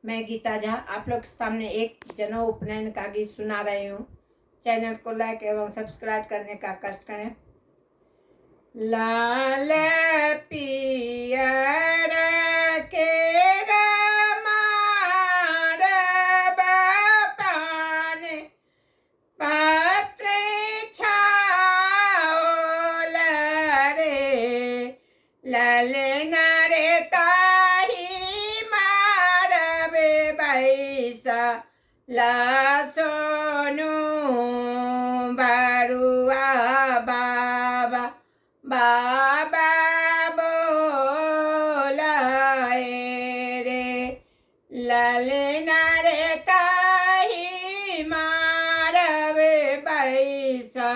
मैं गीता झा आप लोग के सामने एक जनेऊ उपनयन का गीत सुना रही हूँ। चैनल को लाइक एवं सब्सक्राइब करने का कष्ट करें। लाल पियर के रमार बापान पात्र छाओल रे ललना रे ताही मारबे बैसा ला सोनू बारुआ बाबा बाबा बोलाए रे ललना रे ताही मारबे बैसा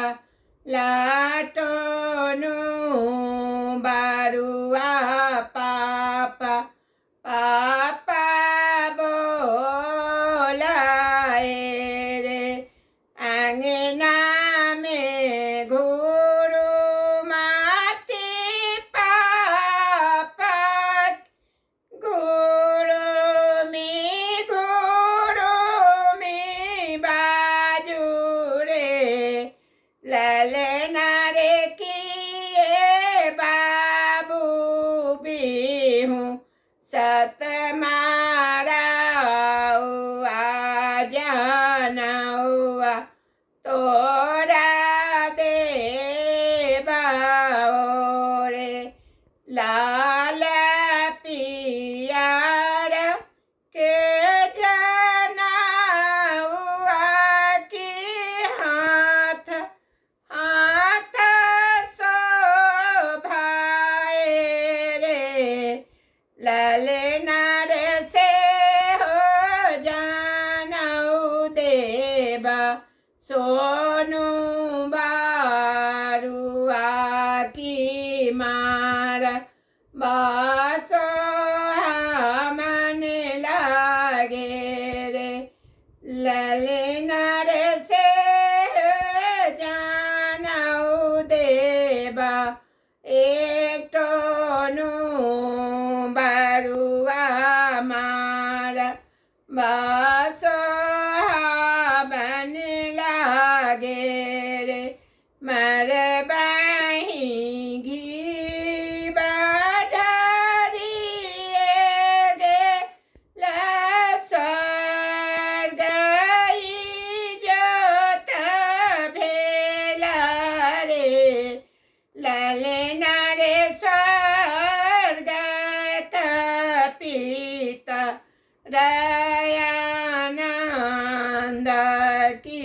लाटोनू बारुआ पापा पापा बोलाए रे आंगना में गुरु माते पापा गुरु में बाजू रे ललना रे किए बाबू बिहू सत मारा जाना हुआ तोरा दे रे लाल पियार के जाना हुआ कि हाथ हाथ शोभाए रे ललना रे से हो जानऊ देवा सोनू बारुआ की मारा बासो मन लागे रे ललना रे से जानऊ देवा एक टोनू बारुआ मारा बासो बन लागे रे मर बही घी बढ़िए गे लस्वर्ग जोत भेला रे ललना रे स्वर्ग पिता रयानंद की